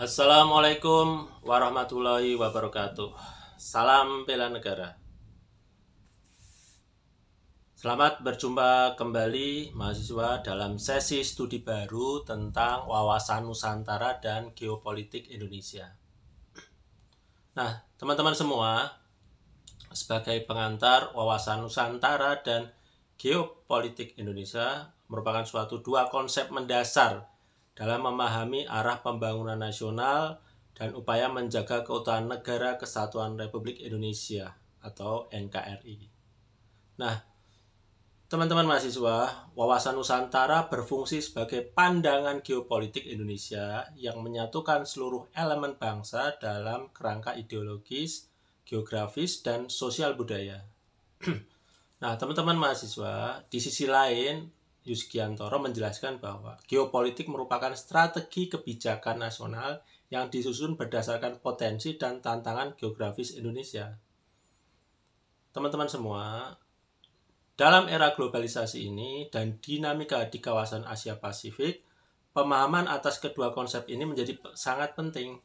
Assalamualaikum warahmatullahi wabarakatuh. Salam bela negara. Selamat berjumpa kembali mahasiswa dalam sesi studi baru tentang wawasan Nusantara dan geopolitik Indonesia. Nah, teman-teman semua, sebagai pengantar wawasan Nusantara dan geopolitik Indonesia merupakan suatu dua konsep mendasar dalam memahami arah pembangunan nasional dan upaya menjaga keutuhan Negara Kesatuan Republik Indonesia atau NKRI. Nah, teman-teman mahasiswa, wawasan Nusantara berfungsi sebagai pandangan geopolitik Indonesia yang menyatukan seluruh elemen bangsa dalam kerangka ideologis, geografis, dan sosial budaya. Nah, teman-teman mahasiswa, di sisi lain, Yusgiantoro menjelaskan bahwa geopolitik merupakan strategi kebijakan nasional yang disusun berdasarkan potensi dan tantangan geografis Indonesia. Teman-teman semua, dalam era globalisasi ini dan dinamika di kawasan Asia Pasifik, pemahaman atas kedua konsep ini menjadi sangat penting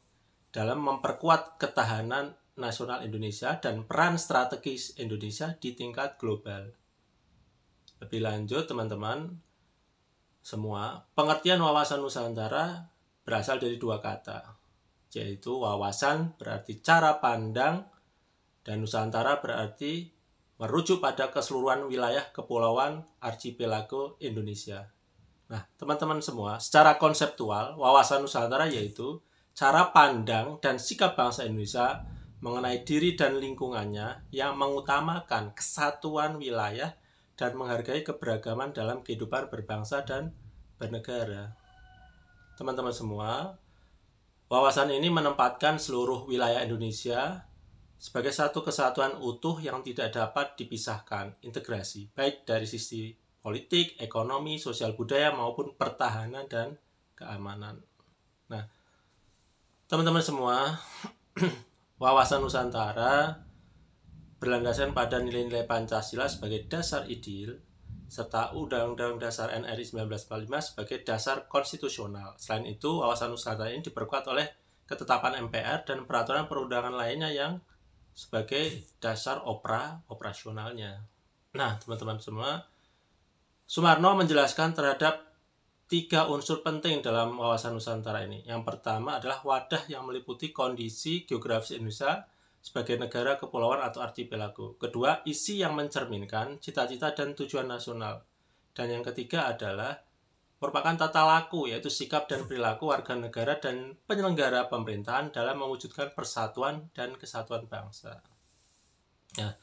dalam memperkuat ketahanan nasional Indonesia dan peran strategis Indonesia di tingkat global. Lebih lanjut, teman-teman semua, pengertian wawasan Nusantara berasal dari dua kata, yaitu wawasan berarti cara pandang dan Nusantara berarti merujuk pada keseluruhan wilayah kepulauan archipelago Indonesia. Nah, teman-teman semua, secara konseptual, wawasan Nusantara yaitu cara pandang dan sikap bangsa Indonesia mengenai diri dan lingkungannya yang mengutamakan kesatuan wilayah dan menghargai keberagaman dalam kehidupan berbangsa dan bernegara. Teman-teman semua, wawasan ini menempatkan seluruh wilayah Indonesia sebagai satu kesatuan utuh yang tidak dapat dipisahkan, integrasi, baik dari sisi politik, ekonomi, sosial budaya, maupun pertahanan dan keamanan. Nah, teman-teman semua, wawasan Nusantara berlandaskan pada nilai-nilai Pancasila sebagai dasar ideal, serta Undang-Undang Dasar NRI 1945 sebagai dasar konstitusional. Selain itu, wawasan Nusantara ini diperkuat oleh ketetapan MPR dan peraturan perundangan lainnya yang sebagai dasar operasionalnya. Nah, teman-teman semua, Sumarno menjelaskan terhadap 3 unsur penting dalam wawasan Nusantara ini. Yang pertama adalah wadah yang meliputi kondisi geografis Indonesia sebagai negara kepulauan atau archipelago. Kedua, isi yang mencerminkan cita-cita dan tujuan nasional. Dan yang ketiga adalah merupakan tata laku, yaitu sikap dan perilaku warga negara dan penyelenggara pemerintahan dalam mewujudkan persatuan dan kesatuan bangsa. Ya,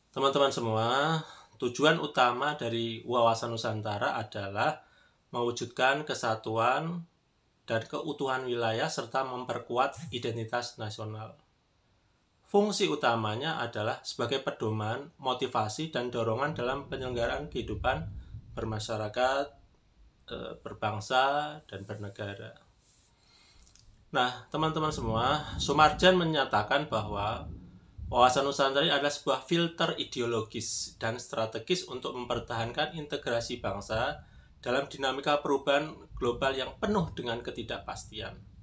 teman-teman semua, tujuan utama dari wawasan Nusantara adalah mewujudkan kesatuan dan keutuhan wilayah serta memperkuat identitas nasional. Fungsi utamanya adalah sebagai pedoman, motivasi, dan dorongan dalam penyelenggaraan kehidupan bermasyarakat, berbangsa, dan bernegara. Nah, teman-teman semua, Soemarjan menyatakan bahwa wawasan Nusantara adalah sebuah filter ideologis dan strategis untuk mempertahankan integrasi bangsa dalam dinamika perubahan global yang penuh dengan ketidakpastian.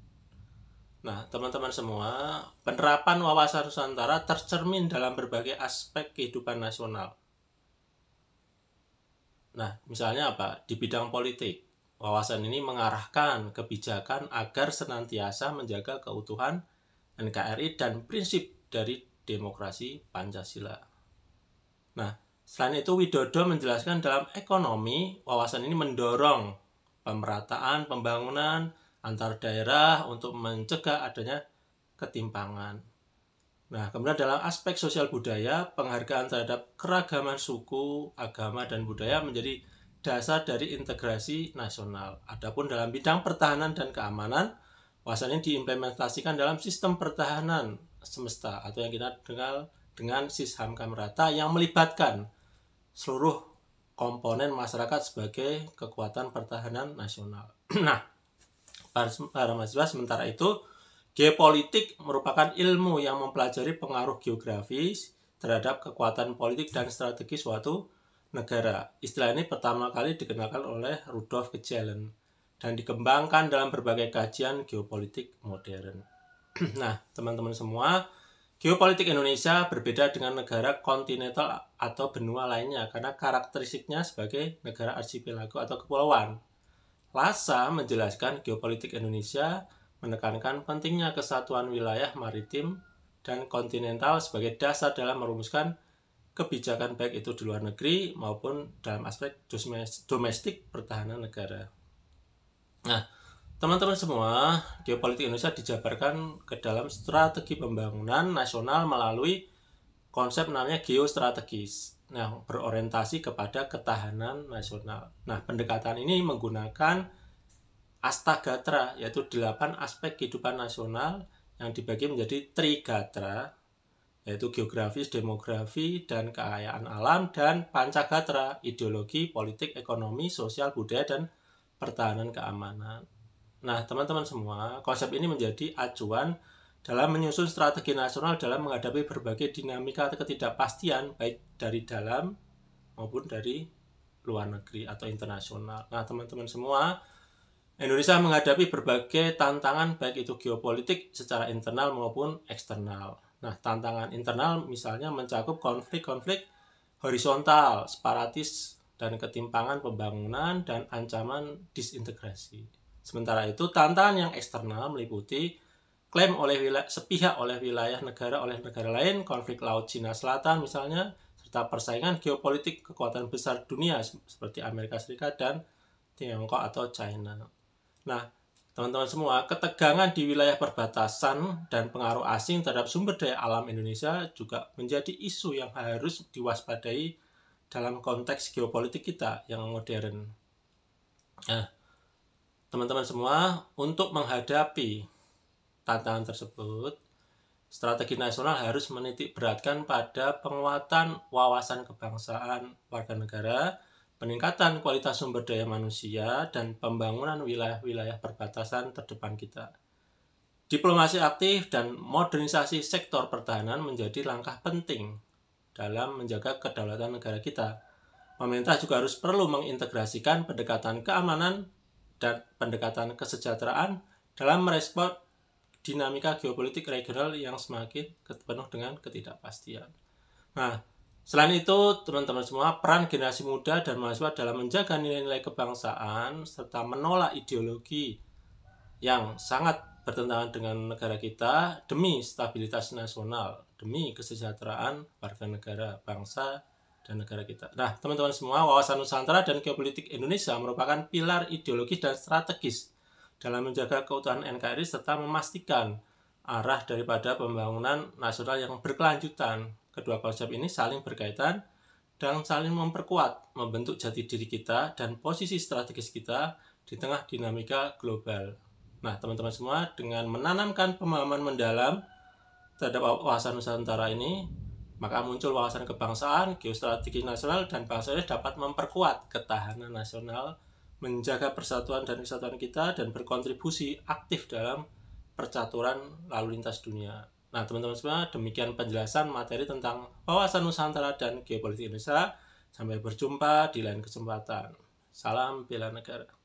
Nah, teman-teman semua, penerapan wawasan Nusantara tercermin dalam berbagai aspek kehidupan nasional. Nah, misalnya apa? Di bidang politik, wawasan ini mengarahkan kebijakan agar senantiasa menjaga keutuhan NKRI dan prinsip dari demokrasi Pancasila. Nah, selain itu Widodo menjelaskan dalam ekonomi, wawasan ini mendorong pemerataan pembangunan antar daerah untuk mencegah adanya ketimpangan. Nah, kemudian dalam aspek sosial budaya, penghargaan terhadap keragaman suku, agama, dan budaya menjadi dasar dari integrasi nasional. Adapun dalam bidang pertahanan dan keamanan, wawasan ini diimplementasikan dalam sistem pertahanan semesta atau yang kita kenal dengan Sishamka Merata yang melibatkan seluruh komponen masyarakat sebagai kekuatan pertahanan nasional. Nah, para mahasiswa, sementara itu geopolitik merupakan ilmu yang mempelajari pengaruh geografis terhadap kekuatan politik dan strategi suatu negara. Istilah ini pertama kali dikenalkan oleh Rudolf Kjellén dan dikembangkan dalam berbagai kajian geopolitik modern. Nah, teman-teman semua, geopolitik Indonesia berbeda dengan negara kontinental atau benua lainnya karena karakteristiknya sebagai negara arsipelago atau kepulauan. Lhasa menjelaskan geopolitik Indonesia menekankan pentingnya kesatuan wilayah maritim dan kontinental sebagai dasar dalam merumuskan kebijakan baik itu di luar negeri maupun dalam aspek domestik pertahanan negara. Nah, teman-teman semua, geopolitik Indonesia dijabarkan ke dalam strategi pembangunan nasional melalui konsep namanya geostrategis. Nah, berorientasi kepada ketahanan nasional. Nah, pendekatan ini menggunakan Astagatra, yaitu 8 aspek kehidupan nasional yang dibagi menjadi Trigatra, yaitu geografis, demografi, dan kekayaan alam, dan Pancagatra, ideologi, politik, ekonomi, sosial, budaya, dan pertahanan keamanan. Nah, teman-teman semua, konsep ini menjadi acuan dalam menyusun strategi nasional dalam menghadapi berbagai dinamika ketidakpastian baik dari dalam maupun dari luar negeri atau internasional. Nah, teman-teman semua, Indonesia menghadapi berbagai tantangan baik itu geopolitik secara internal maupun eksternal. Nah, tantangan internal misalnya mencakup konflik-konflik horizontal, separatis, dan ketimpangan pembangunan dan ancaman disintegrasi. Sementara itu, tantangan yang eksternal meliputi klaim sepihak oleh wilayah negara oleh negara lain, konflik Laut Cina Selatan misalnya, serta persaingan geopolitik kekuatan besar dunia seperti Amerika Serikat dan Tiongkok atau China. Nah, teman-teman semua, ketegangan di wilayah perbatasan dan pengaruh asing terhadap sumber daya alam Indonesia juga menjadi isu yang harus diwaspadai dalam konteks geopolitik kita yang modern. Nah, teman-teman semua, untuk menghadapi tantangan tersebut, strategi nasional harus menitik beratkan pada penguatan wawasan kebangsaan warga negara, peningkatan kualitas sumber daya manusia, dan pembangunan wilayah-wilayah perbatasan terdepan kita. Diplomasi aktif dan modernisasi sektor pertahanan menjadi langkah penting dalam menjaga kedaulatan negara kita. Pemerintah juga harus perlu mengintegrasikan pendekatan keamanan dan pendekatan kesejahteraan dalam merespon dinamika geopolitik regional yang semakin penuh dengan ketidakpastian. Nah, selain itu, teman-teman semua, peran generasi muda dan mahasiswa dalam menjaga nilai-nilai kebangsaan serta menolak ideologi yang sangat bertentangan dengan negara kita demi stabilitas nasional, demi kesejahteraan warga negara, bangsa, dan negara kita. Nah, teman-teman semua, wawasan Nusantara dan geopolitik Indonesia merupakan pilar ideologis dan strategis dalam menjaga keutuhan NKRI serta memastikan arah daripada pembangunan nasional yang berkelanjutan. Kedua konsep ini saling berkaitan dan saling memperkuat, membentuk jati diri kita dan posisi strategis kita di tengah dinamika global. Nah, teman-teman semua, dengan menanamkan pemahaman mendalam terhadap wawasan Nusantara ini, maka muncul wawasan kebangsaan, geostrategi nasional, dan bangsa ini dapat memperkuat ketahanan nasional, menjaga persatuan dan kesatuan kita, dan berkontribusi aktif dalam percaturan lalu lintas dunia. Nah, teman-teman semua, demikian penjelasan materi tentang wawasan Nusantara dan geopolitik Indonesia. Sampai berjumpa di lain kesempatan. Salam bela negara.